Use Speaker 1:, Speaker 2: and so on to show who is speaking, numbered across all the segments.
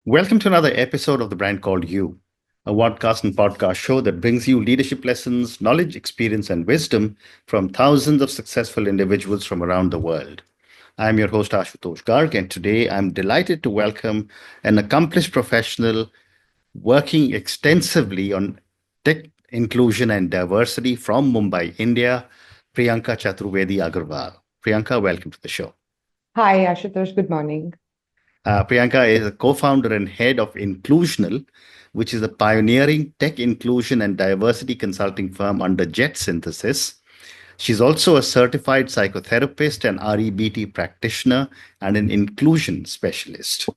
Speaker 1: Welcome to another episode of The Brand Called You, a podcast and podcast show that brings you leadership lessons, knowledge, experience, and wisdom from thousands of successful individuals from around the world. I'm your host, Ashutosh Garg, and today I'm delighted to welcome an accomplished professional working extensively on tech inclusion and diversity from Mumbai, India, Priyanka Chaturvedi Agrawal. Priyanka, welcome to the show.
Speaker 2: Hi, Ashutosh. Good morning.
Speaker 1: Priyanka is a co-founder and head of Inclusional, which is a pioneering tech inclusion and diversity consulting firm under Jet Synthesis. She's also a certified psychotherapist, an REBT practitioner, and an inclusion specialist.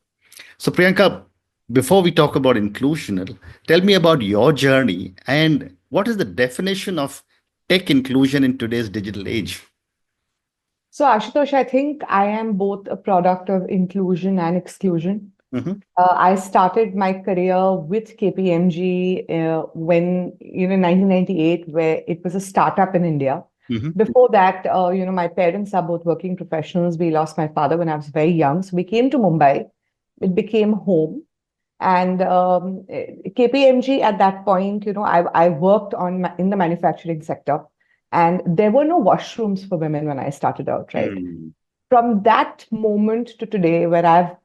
Speaker 1: So, Priyanka, before we talk about Inclusional, tell me about your journey and what is the definition of tech inclusion in today's digital age?
Speaker 2: So, Ashutosh, I think I am both a product of inclusion and exclusion.
Speaker 1: Mhm,
Speaker 2: I started my career with KPMG when, 1998, where it was a startup in India.
Speaker 1: mhm,
Speaker 2: Before that, my parents are both working professionals. We lost my father when I was very young. So we came to Mumbai. It became home. And KPMG at that point, I worked in the manufacturing sector, and there were no washrooms for women when I started out, right?
Speaker 1: mm,
Speaker 2: From that moment to today, where I've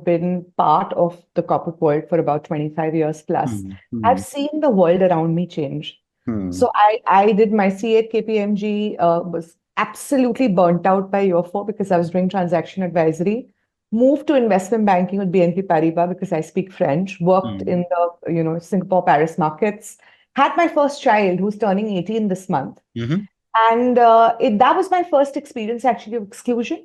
Speaker 2: been part of the corporate world for about 25 years plus,
Speaker 1: mm,
Speaker 2: I've
Speaker 1: mm,
Speaker 2: seen the world around me change.
Speaker 1: mm,
Speaker 2: So I did my CA at KPMG, was absolutely burnt out by year four because I was doing transaction advisory. Moved to investment banking with BNP Paribas because I speak French. Worked
Speaker 1: mm,
Speaker 2: in the Singapore, Paris markets. Had my first child who's turning 18 this month,
Speaker 1: mhm,
Speaker 2: and that was my first experience actually of exclusion,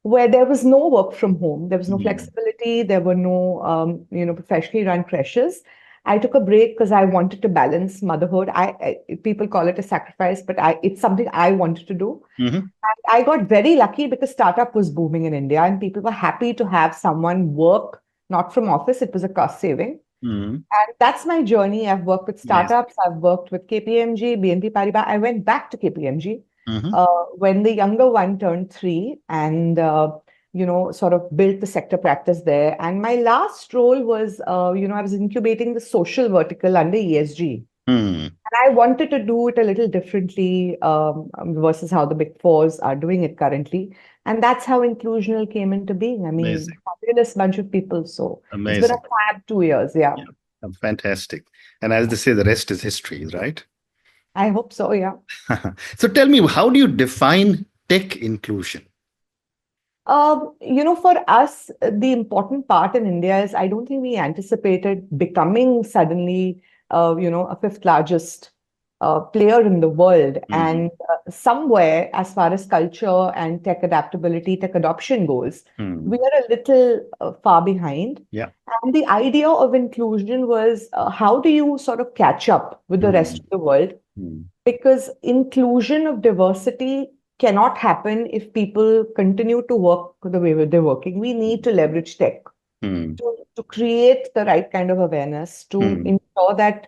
Speaker 2: where there was no work from home, there was no
Speaker 1: mm.
Speaker 2: flexibility, there were no professionally run creches. I took a break because I wanted to balance motherhood. People call it a sacrifice, but it's something I wanted to do.
Speaker 1: Mhm.
Speaker 2: And I got very lucky because startup was booming in India, and people were happy to have someone work not from office. It was a cost saving.
Speaker 1: Mm.
Speaker 2: And that's my journey. I've worked with
Speaker 1: Amazing.
Speaker 2: startups. I've worked with KPMG, BNP Paribas. I went back to KPMG
Speaker 1: Mhm.
Speaker 2: when the younger one turned three, and sort of built the sector practice there. And my last role was, I was incubating the social vertical under ESG.
Speaker 1: Mm.
Speaker 2: And I wanted to do it a little differently versus how the big fours are doing it currently. And that's how Inclusional came into being. I mean,
Speaker 1: Amazing.
Speaker 2: fabulous bunch of people. So it's been a
Speaker 1: Amazing.
Speaker 2: fab 2 years. Yeah,
Speaker 1: Yeah. Fantastic. And as they say, the rest is history, right?
Speaker 2: I hope so. Yeah.
Speaker 1: So tell me, how do you define tech inclusion?
Speaker 2: For us, the important part in India is I don't think we anticipated becoming suddenly, a fifth largest player in the world.
Speaker 1: Mm.
Speaker 2: And somewhere, as far as culture and tech adaptability, tech adoption goes, we
Speaker 1: Mm.
Speaker 2: are a little far behind.
Speaker 1: Yeah.
Speaker 2: And the idea of inclusion was how do you sort of catch up with the rest
Speaker 1: Mm.
Speaker 2: of the world?
Speaker 1: Mm.
Speaker 2: Because inclusion of diversity cannot happen if people continue to work the way they're working. We need to leverage tech
Speaker 1: Mm.
Speaker 2: to create the right kind of awareness, to
Speaker 1: Mm.
Speaker 2: ensure that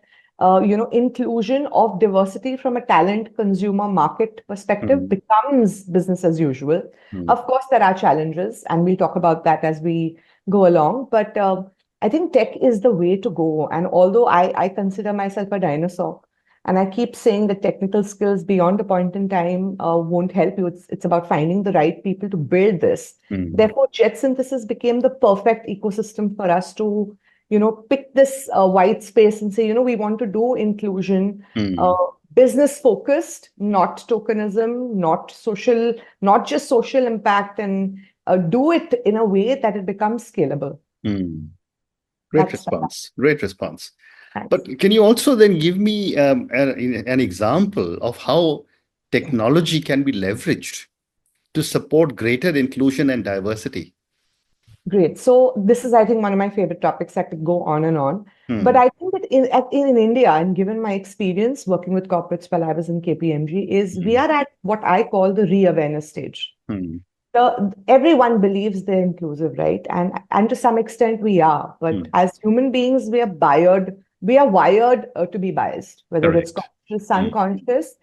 Speaker 2: inclusion of diversity from a talent consumer market perspective
Speaker 1: Mm.
Speaker 2: becomes business as usual.
Speaker 1: Mm.
Speaker 2: Of course, there are challenges, and we'll talk about that as we go along. But I think tech is the way to go. And although I consider myself a dinosaur, and I keep saying that technical skills beyond a point in time won't help you. It's about finding the right people to build this.
Speaker 1: Mm.
Speaker 2: Therefore, jet synthesis became the perfect ecosystem for us to, pick this white space and say, we want to do inclusion, uh,
Speaker 1: Mm.
Speaker 2: business focused, not tokenism, not social, not just social impact, and do it in a way that it becomes scalable.
Speaker 1: Mm. Great
Speaker 2: That's the
Speaker 1: response. Great response.
Speaker 2: thanks.
Speaker 1: But can you also then give me an example of how technology can be leveraged to support greater inclusion and diversity?
Speaker 2: Great. So this is, I think, one of my favorite topics. I could go on and on. But
Speaker 1: Hmm.
Speaker 2: I think that in India, and given my experience working with corporates while I was in KPMG, is we
Speaker 1: Hmm.
Speaker 2: are at what I call the re-awareness stage.
Speaker 1: Hmm.
Speaker 2: Everyone believes they're inclusive, right? And to some extent we are. But
Speaker 1: Hmm.
Speaker 2: as human beings, we are wired to be biased, whether it's
Speaker 1: Correct.
Speaker 2: conscious,
Speaker 1: Hmm.
Speaker 2: unconscious.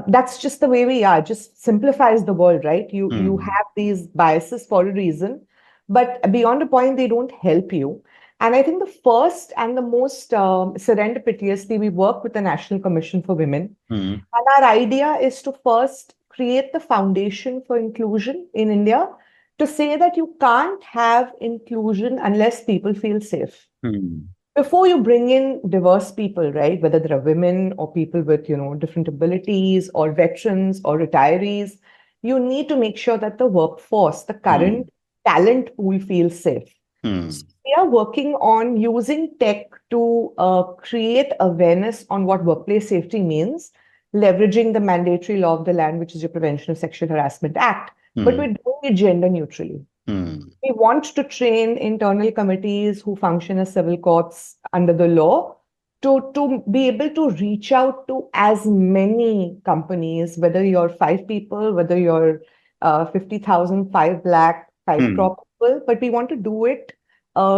Speaker 2: That's just the way we are. Just simplifies the world, right? You
Speaker 1: Hmm.
Speaker 2: have these biases for a reason, but beyond a point, they don't help you. And I think the first and the most serendipitously, we work with the National Commission for Women.
Speaker 1: Hmm.
Speaker 2: And our idea is to first create the foundation for inclusion in India, to say that you can't have inclusion unless people feel safe.
Speaker 1: Hmm.
Speaker 2: Before you bring in diverse people, right, whether there are women or people with, different abilities or veterans or retirees, you need to make sure that the workforce, the
Speaker 1: Hmm.
Speaker 2: current talent pool feels safe.
Speaker 1: Hmm.
Speaker 2: So we are working on using tech to create awareness on what workplace safety means, leveraging the mandatory law of the land, which is your Prevention of Sexual Harassment Act, but
Speaker 1: Hmm.
Speaker 2: we're doing it gender neutrally.
Speaker 1: Hmm.
Speaker 2: We want to train internal committees who function as civil courts under the law to be able to reach out to as many companies, whether you're 5 people, whether you're 50,000, 5 lakh, 5 crore people, but we want to do it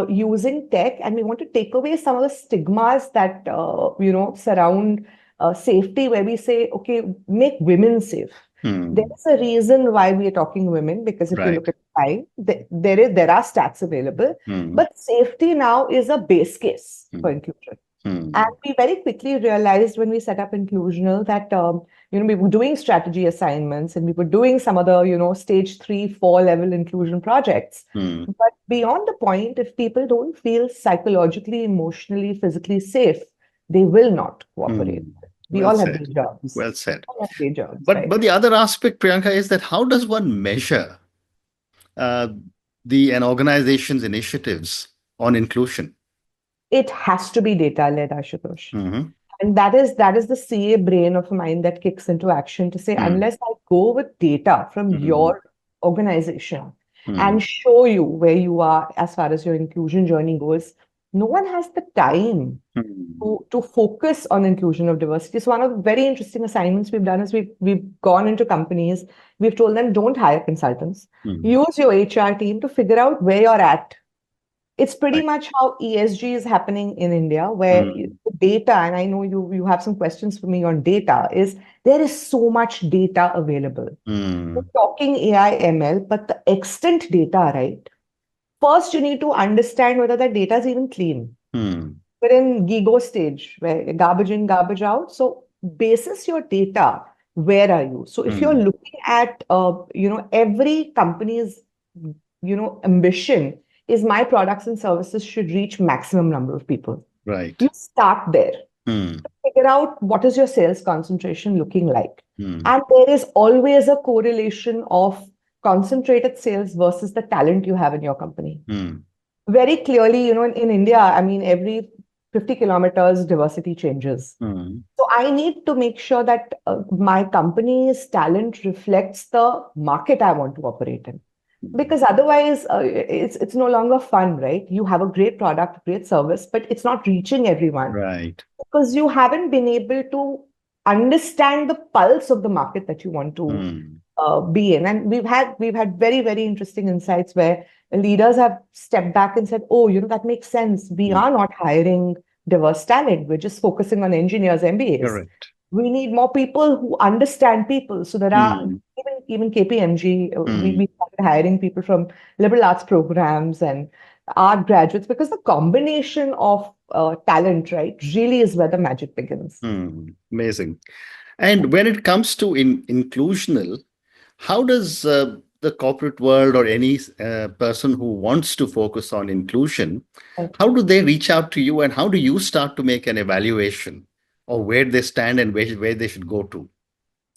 Speaker 2: using tech, and we want to take away some of the stigmas that surround safety, where we say, okay, make women safe. There
Speaker 1: Hmm.
Speaker 2: is a reason why we are talking women, because if you
Speaker 1: Right.
Speaker 2: look at time, there are stats available,
Speaker 1: Hmm.
Speaker 2: but safety now is a base case for
Speaker 1: Hmm.
Speaker 2: inclusion. And
Speaker 1: Hmm.
Speaker 2: we very quickly realized when we set up Inclusional that we were doing strategy assignments and we were doing some other stage 3, 4 level inclusion projects.
Speaker 1: Hmm.
Speaker 2: But beyond the point, if people don't feel psychologically, emotionally, physically safe, they will not cooperate.
Speaker 1: Hmm.
Speaker 2: We
Speaker 1: Well
Speaker 2: all have
Speaker 1: said.
Speaker 2: day jobs.
Speaker 1: Well said.
Speaker 2: All have day jobs,
Speaker 1: But
Speaker 2: right?
Speaker 1: the other aspect, Priyanka, is that how does one measure uh, an organization's initiatives on inclusion?
Speaker 2: It has to be data led, Ashutosh.
Speaker 1: Hmm.
Speaker 2: And that is the CA brain of mine that kicks into action to say,
Speaker 1: Hmm.
Speaker 2: unless I go with data from
Speaker 1: Hmm.
Speaker 2: your organization
Speaker 1: Hmm.
Speaker 2: and show you where you are as far as your inclusion journey goes, no one has the time
Speaker 1: Hmm.
Speaker 2: to focus on inclusion of diversity. So one of the very interesting assignments we've done is we've gone into companies, we've told them, don't hire consultants,
Speaker 1: Hmm.
Speaker 2: use your HR team to figure out where you're at. It's pretty
Speaker 1: Right.
Speaker 2: much how ESG is happening in India, where
Speaker 1: Hmm.
Speaker 2: the data, and I know you have some questions for me on data, is there is so much data available. We're
Speaker 1: Hmm.
Speaker 2: talking AI, ML, but the extent data, right? First, you need to understand whether that data is even clean.
Speaker 1: Hmm.
Speaker 2: We're in GIGO stage, where garbage in, garbage out. So, basis your data, where are you? So, if you're
Speaker 1: Hmm.
Speaker 2: looking at, every company's, ambition is my products and services should reach maximum number of people.
Speaker 1: Right.
Speaker 2: You start there.
Speaker 1: Hmm.
Speaker 2: Figure out what is your sales concentration looking like.
Speaker 1: Hmm.
Speaker 2: And there is always a correlation of concentrated sales versus the talent you have in your company.
Speaker 1: Hmm.
Speaker 2: Very clearly, in India, I mean, every 50 kilometers, diversity changes.
Speaker 1: Hmm.
Speaker 2: So I need to make sure that my company's talent reflects the market I want to operate in. Because otherwise, it's no longer fun, right? You have a great product, great service, but it's not reaching everyone
Speaker 1: Right.
Speaker 2: because you haven't been able to understand the pulse of the market that you want to
Speaker 1: Hmm.
Speaker 2: be in. And we've had very, very interesting insights where leaders have stepped back and said, "Oh, that makes sense. We
Speaker 1: Hmm.
Speaker 2: are not hiring diverse talent. We're just focusing on engineers, MBAs.
Speaker 1: Correct.
Speaker 2: We need more people who understand people." So there are
Speaker 1: Hmm.
Speaker 2: even KPMG.
Speaker 1: Hmm.
Speaker 2: We started hiring people from liberal arts programs and art graduates, because the combination of talent, right, really is where the magic begins.
Speaker 1: Hmm. Amazing. And when it comes to inclusional, how does the corporate world or any person who wants to focus on inclusion, how do they reach out to you and how do you start to make an evaluation of where they stand and where they should go to?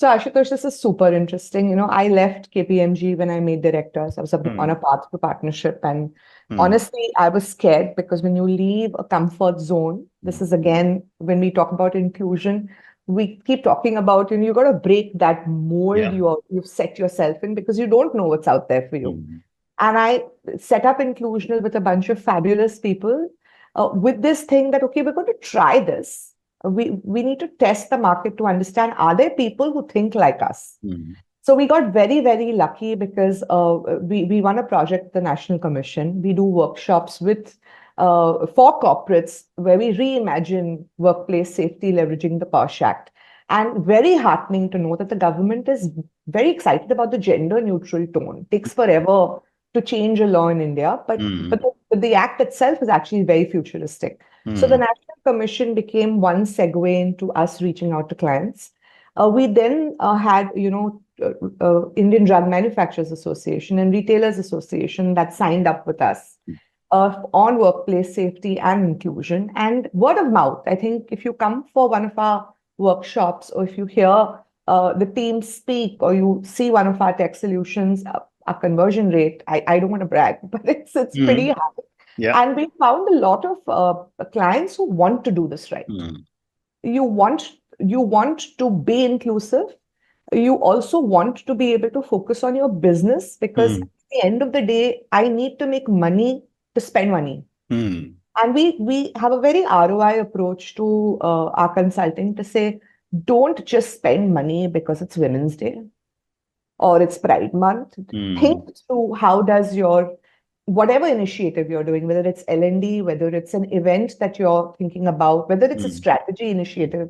Speaker 2: So, Ashutosh, this is super interesting. I left KPMG when I made director. So I was on a
Speaker 1: Hmm.
Speaker 2: path to partnership. And
Speaker 1: Hmm.
Speaker 2: honestly, I was scared, because when you leave a comfort zone, this is again, when we talk about inclusion, we keep talking about, you got to break that mold
Speaker 1: Yeah.
Speaker 2: you've set yourself in, because you don't know what's out there for you.
Speaker 1: Hmm.
Speaker 2: And I set up Inclusional with a bunch of fabulous people with this thing that, okay, we're going to try this. We need to test the market to understand, are there people who think like us?
Speaker 1: Hmm.
Speaker 2: So we got very, very lucky, because we won a project with the National Commission. We do workshops for corporates where we reimagine workplace safety leveraging the POSH Act. And very heartening to know that the government is very excited about the gender neutral tone. It takes forever to change a law in India, but
Speaker 1: Hmm.
Speaker 2: but the act itself is actually very futuristic. So the National Commission became one segue into us reaching out to clients. We then had, Indian Drug Manufacturers Association and Retailers Association that signed up with us on workplace safety and inclusion, and word of mouth. I think if you come for one of our workshops, or if you hear the team speak, or you see one of our tech solutions, our conversion rate, I don't want to brag, but it's pretty high.
Speaker 1: Yeah.
Speaker 2: And we found a lot of clients who want to do this right. You want to be inclusive. You also want to be able to focus on your business, because at the end of the day, I need to make money to spend money. And we have a very ROI approach to our consulting, to say, don't just spend money because it's Women's Day or it's Pride Month. Think through, how does your whatever initiative you're doing, whether it's L&D, whether it's an event that you're thinking about, whether it's a strategy initiative,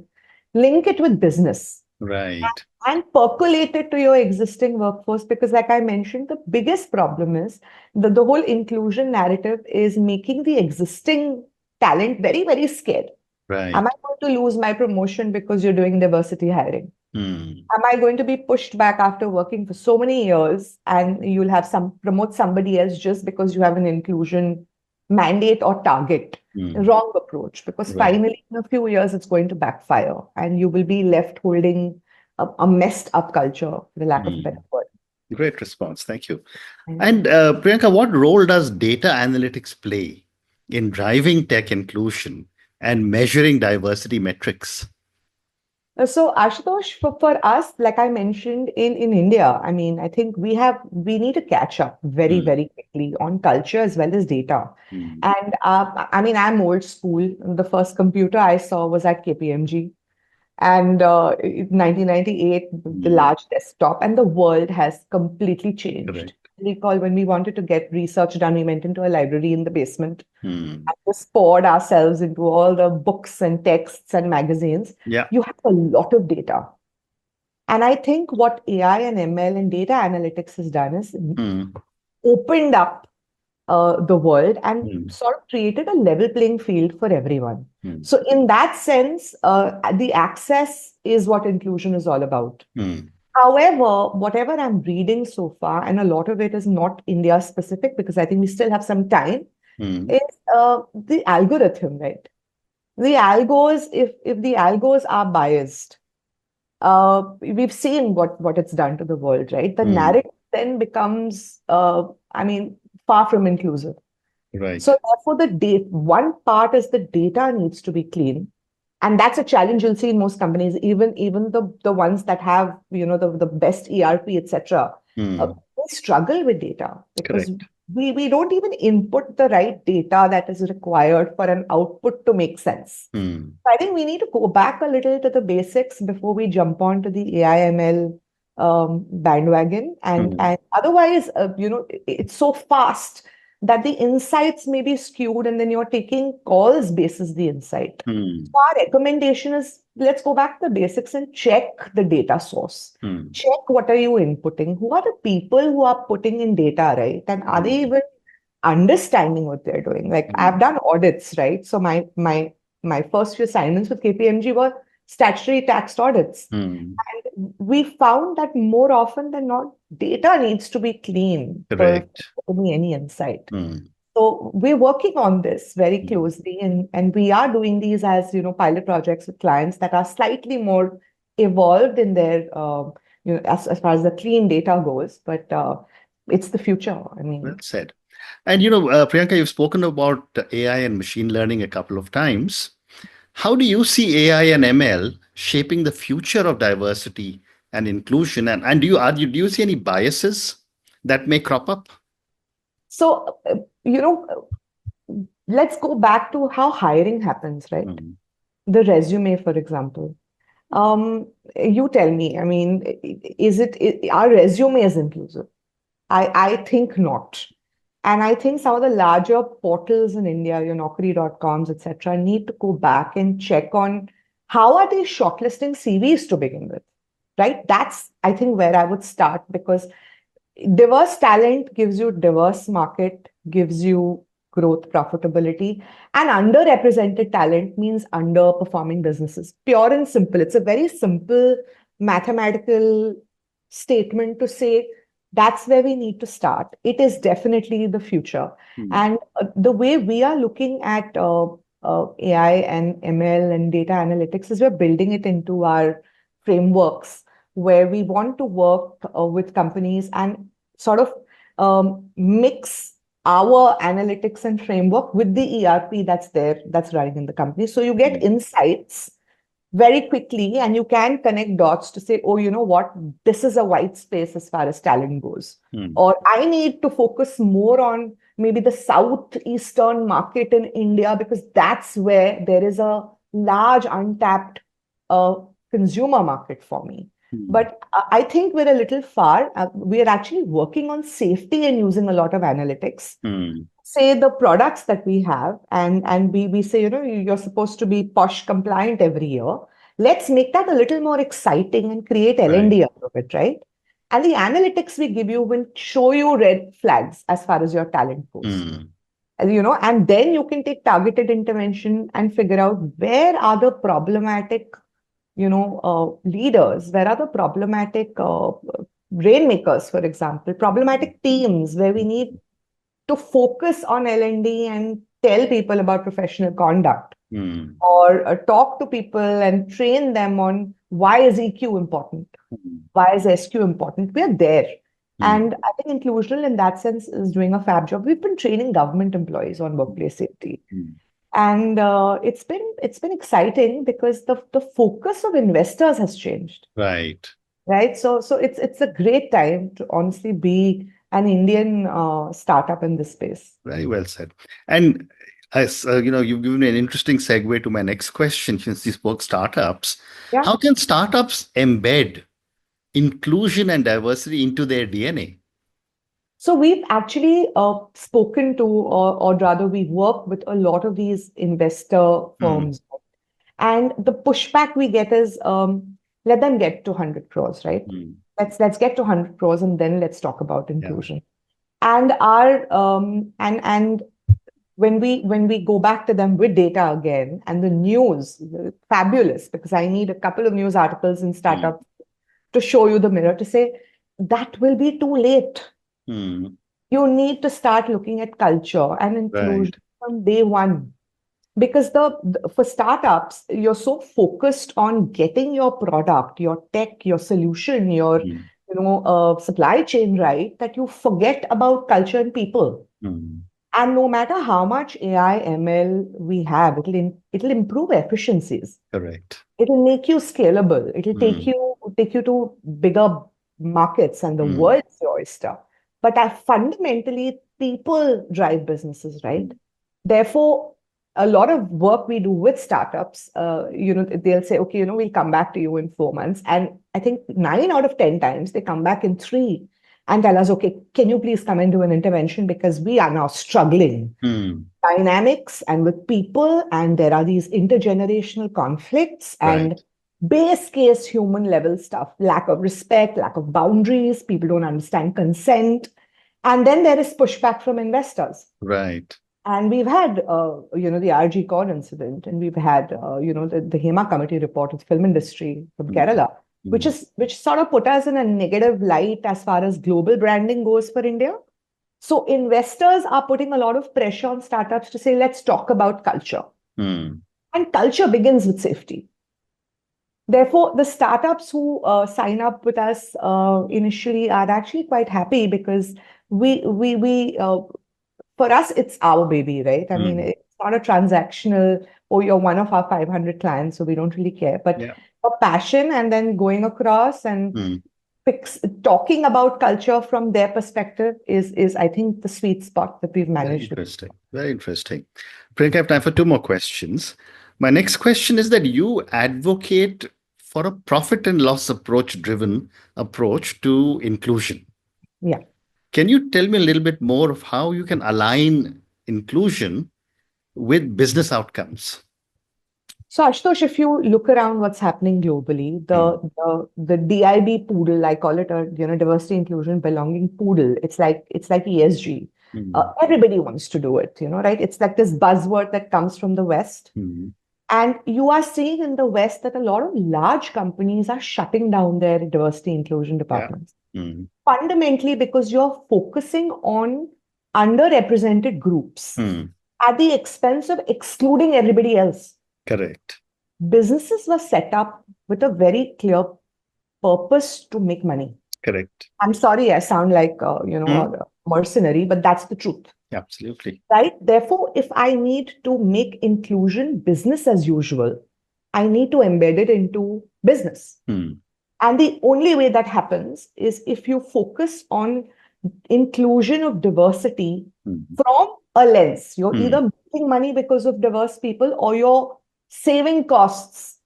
Speaker 2: link it with business.
Speaker 1: Right.
Speaker 2: And percolate it to your existing workforce, because like I mentioned, the biggest problem is the whole inclusion narrative is making the existing talent very, very scared.
Speaker 1: Right.
Speaker 2: Am I going to lose my promotion because you're doing diversity hiring? Am I going to be pushed back after working for so many years, and you'll have promote somebody else just because you have an inclusion mandate or target? Wrong approach, because finally in a few years it's going to backfire and you will be left holding a messed up culture, for the lack of a better word.
Speaker 1: Great response. Thank you. And Priyanka, what role does data analytics play in driving tech inclusion and measuring diversity metrics?
Speaker 2: So Ashutosh, for us, like I mentioned, in India, I mean, I think we need to catch up very, very quickly on culture as well as data. And I mean, I'm old school. The first computer I saw was at KPMG. And in 1998, the large desktop, and the world has completely changed.
Speaker 1: Correct.
Speaker 2: I recall when we wanted to get research done, we went into a library in the basement and just poured ourselves into all the books and texts and magazines.
Speaker 1: Yeah.
Speaker 2: You have a lot of data. And I think what AI and ML and data analytics has done is opened up the world and sort of created a level playing field for everyone. So in that sense, the access is what inclusion is all about. However, whatever I'm reading so far, and a lot of it is not India specific, because I think we still have some time, is the algorithm, right? The algos, if the algos are biased, we've seen what it's done to the world, right? The narrative then becomes, far from inclusive.
Speaker 1: Right.
Speaker 2: So therefore, one part is the data needs to be clean. And that's a challenge you'll see in most companies, even the ones that have, the best ERP, etc. They struggle with data, because we don't even input the right data that is required for an output to make sense. So I think we need to go back a little to the basics before we jump on to the AI/ML bandwagon. And otherwise, it's so fast that the insights may be skewed, and then you're taking calls basis the insight. So our recommendation is, let's go back to the basics and check the data source. Check what are you inputting, who are the people who are putting in data, right? And are they even understanding what they're doing? Like I've done audits, right? So my first few assignments with KPMG were statutory tax audits. And we found that more often than not, data needs to be clean for any insight. So we're working on this very closely, and we are doing these as pilot projects with clients that are slightly more evolved in their as far as the clean data goes. But it's the future. I mean,
Speaker 1: well said. And Priyanka, you've spoken about AI and machine learning a couple of times. How do you see AI and ML shaping the future of diversity and inclusion? And do you see any biases that may crop up?
Speaker 2: So, let's go back to how hiring happens, right? The resume, for example. You tell me, I mean, our resume is inclusive? I think not. And I think some of the larger portals in India, your Naukri.coms, etc., need to go back and check on how are they shortlisting CVs to begin with, right? That's, I think, where I would start, because diverse talent gives you diverse market, gives you growth, profitability, and underrepresented talent means underperforming businesses. Pure and simple. It's a very simple mathematical statement to say that's where we need to start. It is definitely the future. And the way we are looking at AI and ML and data analytics is we're building it into our frameworks where we want to work with companies and sort of mix our analytics and framework with the ERP that's there, that's running in the company. So you get insights very quickly and you can connect dots to say, oh, you know what, this is a white space as far as talent goes. Or I need to focus more on maybe the southeastern market in India because that's where there is a large untapped consumer market for me. But I think we're a little far. We're actually working on safety and using a lot of analytics. Say the products that we have, and we say, you know, you're supposed to be POSH compliant every year. Let's make that a little more exciting and create L&D out of it, right? And the analytics we give you will show you red flags as far as your talent goes. You know, and then you can take targeted intervention and figure out where are the problematic leaders, where are the problematic rainmakers, for example, problematic teams where we need to focus on L&D and tell people about professional conduct or talk to people and train them on why is EQ important, why is SQ important. We're there. And I think Inclusional in that sense is doing a fab job. We've been training government employees on workplace safety. And it's been exciting because the focus of investors has changed.
Speaker 1: Right.
Speaker 2: So it's a great time to honestly be an Indian startup in this space.
Speaker 1: Very well said. And as you've given me an interesting segue to my next question since you spoke startups.
Speaker 2: Yeah.
Speaker 1: How can startups embed inclusion and diversity into their DNA?
Speaker 2: So we've actually spoken to, or rather we work with a lot of these investor firms. And the pushback we get is, let them get to 100 crores, right? Let's get to 100 crores and then let's talk about inclusion. And and when we go back to them with data again and the news, fabulous, because I need a couple of news articles in startup to show you the mirror to say that will be too late. You need to start looking at culture and inclusion from day one. Because for startups, you're so focused on getting your product, your tech, your solution, your supply chain right, that you forget about culture and people. And no matter how much AI, ML we have, it'll improve efficiencies.
Speaker 1: Correct.
Speaker 2: It'll make you scalable. It'll take you to bigger markets and the world's your oyster. But fundamentally, people drive businesses, right? Therefore, a lot of work we do with startups, they'll say, okay, we'll come back to you in 4 months. And I think 9 out of 10 times they come back in 3 and tell us, okay, can you please come and do an intervention because we are now struggling. Dynamics and with people, and there are these intergenerational conflicts and base case human level stuff, lack of respect, lack of boundaries, people don't understand consent. And then there is pushback from investors.
Speaker 1: Right.
Speaker 2: And we've had, the RG Core incident, and we've had, the HEMA committee report of the film industry from Kerala, which sort of put us in a negative light as far as global branding goes for India. So investors are putting a lot of pressure on startups to say, let's talk about culture. And culture begins with safety. Therefore, the startups who sign up with us initially are actually quite happy because for us, it's our baby, right? I mean, it's not a transactional, oh, you're one of our 500 clients, so we don't really care. But a passion and then going across and talking about culture from their perspective is, I think, the sweet spot that we've managed.
Speaker 1: Very interesting. Very interesting. Priyanka, I have time for 2 more questions. My next question is that you advocate for a profit and loss driven approach to inclusion.
Speaker 2: Yeah.
Speaker 1: Can you tell me a little bit more of how you can align inclusion with business outcomes?
Speaker 2: So Ashutosh, if you look around what's happening globally, the DIB poodle, I call it a diversity, inclusion, belonging poodle. It's like ESG.
Speaker 1: Mm.
Speaker 2: Everybody wants to do it, right? It's like this buzzword that comes from the West.
Speaker 1: Mm.
Speaker 2: And you are seeing in the West that a lot of large companies are shutting down their diversity inclusion
Speaker 1: Yeah.
Speaker 2: departments.
Speaker 1: Mm.
Speaker 2: Fundamentally, because you're focusing on underrepresented groups
Speaker 1: Mm.
Speaker 2: at the expense of excluding everybody else.
Speaker 1: Correct.
Speaker 2: Businesses were set up with a very clear purpose to make money.
Speaker 1: Correct.
Speaker 2: I'm sorry, I sound like
Speaker 1: Mm.
Speaker 2: a mercenary, but that's the truth.
Speaker 1: Absolutely.
Speaker 2: Right? Therefore, if I need to make inclusion business as usual, I need to embed it into business.
Speaker 1: Mm.
Speaker 2: And the only way that happens is if you focus on inclusion of diversity
Speaker 1: Mm.
Speaker 2: from a lens. You're
Speaker 1: Mm.
Speaker 2: either making money because of diverse people or you're saving costs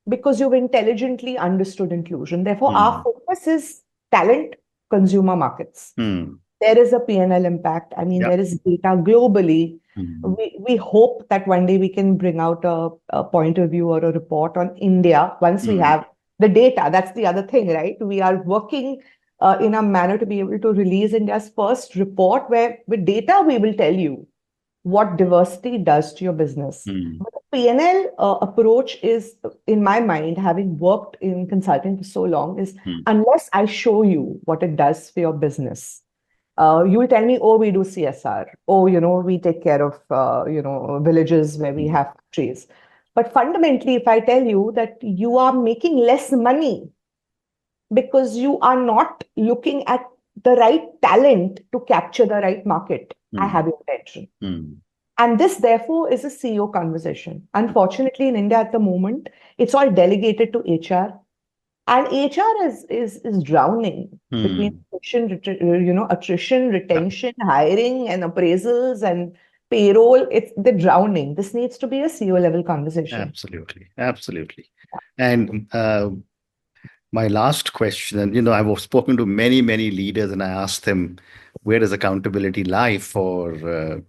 Speaker 2: because you've intelligently understood inclusion. Therefore, our
Speaker 1: Mm.
Speaker 2: focus is talent, consumer markets.
Speaker 1: Mm.
Speaker 2: There is a P&L impact. I mean,
Speaker 1: Yeah.
Speaker 2: there is data globally.
Speaker 1: Mm.
Speaker 2: We hope that one day we can bring out a point of view or a report on India once we
Speaker 1: Mm.
Speaker 2: have the data. That's the other thing, right? We are working in a manner to be able to release India's first report where with data we will tell you what diversity does to your business.
Speaker 1: Mm.
Speaker 2: But the P&L approach is, in my mind, having worked in consulting for so long, is
Speaker 1: Mm.
Speaker 2: unless I show you what it does for your business, you will tell me, oh, we do CSR. Oh, we take care of, villages where we
Speaker 1: Mm.
Speaker 2: have trees. But fundamentally, if I tell you that you are making less money because you are not looking at the right talent to capture the right market, I
Speaker 1: Mm.
Speaker 2: have your attention.
Speaker 1: Mm.
Speaker 2: And this, therefore, is a CEO conversation. Unfortunately, in India at the moment, it's all delegated to HR. And HR is drowning between
Speaker 1: Mm.
Speaker 2: attrition,
Speaker 1: Yeah.
Speaker 2: retention, hiring, and appraisals and payroll. They're drowning. This needs to be a CEO level conversation.
Speaker 1: Absolutely. Absolutely. And my last question, and I've spoken to many, many leaders, and I asked them, where does accountability lie for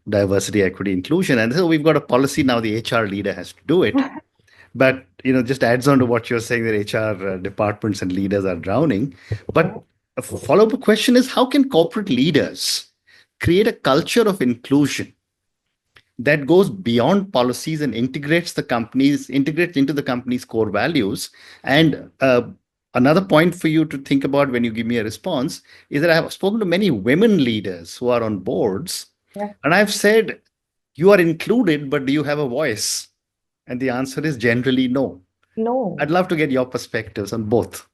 Speaker 1: diversity, equity, inclusion? And so we've got a policy now. The HR leader has to do it. But just adds on to what you're saying, that HR departments and leaders are drowning. But a follow-up question is, how can corporate leaders create a culture of inclusion that goes beyond policies and integrates into the company's core values? And another point for you to think about when you give me a response is that I have spoken to many women leaders who are on boards,
Speaker 2: Yeah.
Speaker 1: and I've said, you are included, but do you have a voice? And the answer is generally no.
Speaker 2: No.
Speaker 1: I'd love to get your perspectives on both.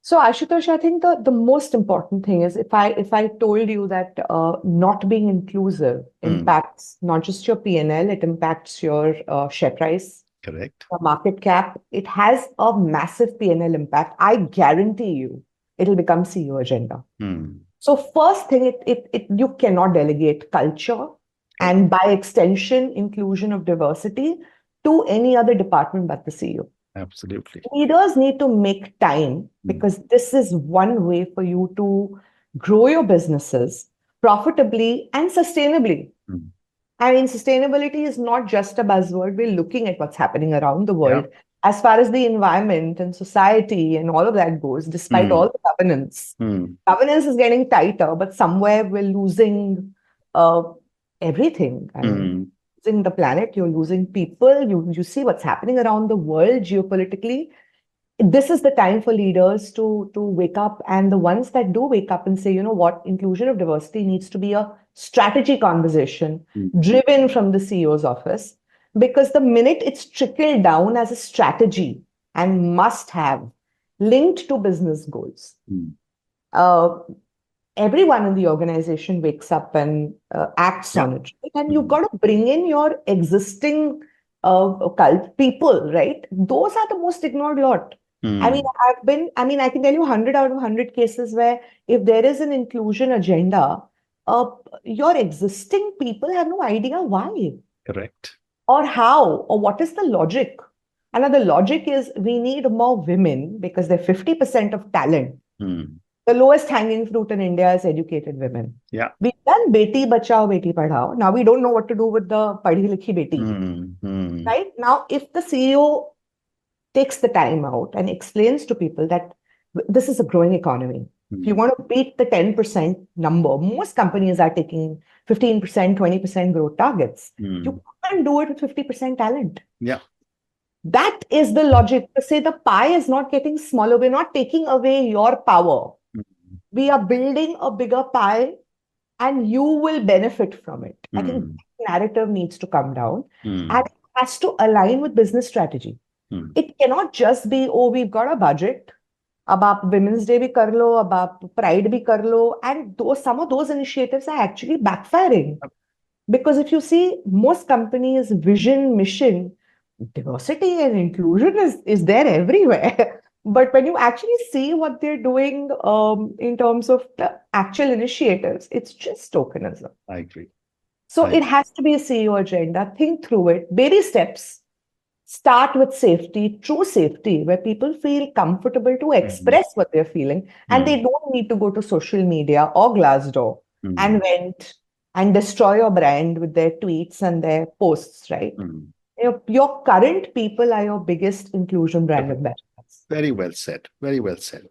Speaker 2: So Ashutosh, I think the most important thing is if I told you that not being inclusive
Speaker 1: Mm.
Speaker 2: impacts not just your P&L, it impacts your share price,
Speaker 1: Correct.
Speaker 2: your market cap. It has a massive P&L impact. I guarantee you, it'll become CEO agenda.
Speaker 1: Mm.
Speaker 2: So first thing, you cannot delegate culture
Speaker 1: Correct.
Speaker 2: and by extension, inclusion of diversity to any other department but the CEO.
Speaker 1: Absolutely.
Speaker 2: Leaders need to make time
Speaker 1: Mm.
Speaker 2: because this is one way for you to grow your businesses profitably and sustainably.
Speaker 1: Mm.
Speaker 2: I mean, sustainability is not just a buzzword. We're looking at what's happening around the
Speaker 1: Yeah.
Speaker 2: world as far as the environment and society and all of that goes, despite
Speaker 1: Mm.
Speaker 2: all the governance.
Speaker 1: Mm.
Speaker 2: Governance is getting tighter, but somewhere we're losing uh, everything. I mean,
Speaker 1: Mm.
Speaker 2: losing the planet, you're losing people. You see what's happening around the world geopolitically. This is the time for leaders to wake up, and the ones that do wake up and say, you know what, inclusion of diversity needs to be a strategy conversation
Speaker 1: Mm.
Speaker 2: driven from the CEO's office, because the minute it's trickled down as a strategy and must have linked to business goals,
Speaker 1: Mm.
Speaker 2: uh, everyone in the organization wakes up and acts
Speaker 1: Yeah.
Speaker 2: on it. Right? And you've
Speaker 1: Mm.
Speaker 2: got to bring in your existing cult people, right? Those are the most ignored lot.
Speaker 1: Mm.
Speaker 2: I can tell you 100 out of 100 cases where if there is an inclusion agenda, uh, your existing people have no idea why
Speaker 1: Correct.
Speaker 2: or how or what is the logic. And now the logic is we need more women because they're 50% of talent.
Speaker 1: Mm.
Speaker 2: The lowest hanging fruit in India is educated women.
Speaker 1: Yeah.
Speaker 2: We've done Beti Bachao, Beti Padhao. Now we don't know what to do with the Padhi Likhi Beti.
Speaker 1: Mm. Mm.
Speaker 2: Right? Now, if the CEO takes the time out and explains to people that this is a growing economy. If you want to beat the 10% number, most companies are taking 15%, 20% growth targets. You can't do it with 50% talent.
Speaker 1: Yeah.
Speaker 2: That is the logic. To say the pie is not getting smaller. We're not taking away your power. We are building a bigger pie and you will benefit from it. I think that narrative needs to come down and it has to align with business strategy. It cannot just be, oh, we've got a budget. अब आप Women's Day भी कर लो, अब आप Pride भी कर लो, and some of those initiatives are actually backfiring. Because if you see most companies' vision, mission, diversity and inclusion is there everywhere. But when you actually see what they're doing in terms of the actual initiatives, it's just tokenism.
Speaker 1: I agree.
Speaker 2: So it has to be a CEO agenda. Think through it. Baby steps. Start with safety, true safety, where people feel comfortable to express what they're feeling. And they don't need to go to social media or Glassdoor and vent and destroy your brand with their tweets and their posts, right? Your current people are your biggest inclusion brand ambassadors.
Speaker 1: Very well said. Very well said.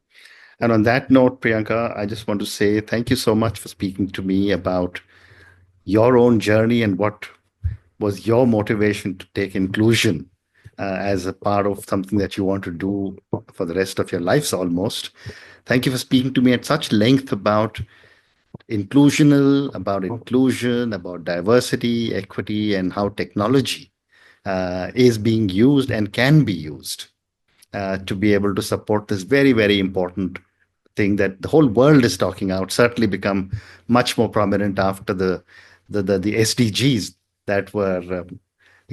Speaker 1: And on that note, Priyanka, I just want to say thank you so much for speaking to me about your own journey and what was your motivation to take inclusion as a part of something that you want to do for the rest of your lives almost. Thank you for speaking to me at such length about inclusion, about diversity, equity, and how technology is being used and can be used to be able to support this very, very important thing that the whole world is talking about, certainly become much more prominent after the SDGs that were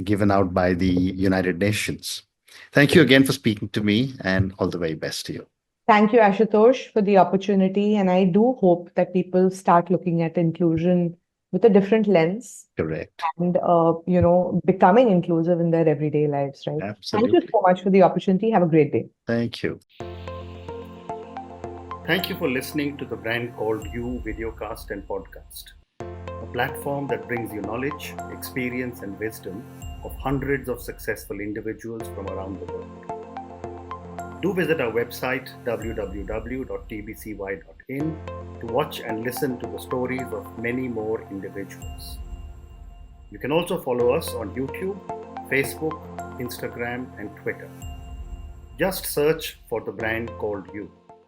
Speaker 1: given out by the United Nations. Thank you again for speaking to me and all the very best to you.
Speaker 2: Thank you, Ashutosh, for the opportunity. And I do hope that people start looking at inclusion with a different lens.
Speaker 1: Correct.
Speaker 2: And, becoming inclusive in their everyday lives, right?
Speaker 1: Absolutely.
Speaker 2: Thank you so much for the opportunity. Have a great day.
Speaker 1: Thank you. Thank you for listening to the Brand Called You videocast and podcast, a platform that brings you knowledge, experience, and wisdom of hundreds of successful individuals from around the world. Do visit our website www.tbcy.in to watch and listen to the stories of many more individuals. You can also follow us on YouTube, Facebook, Instagram, and Twitter. Just search for the Brand Called You.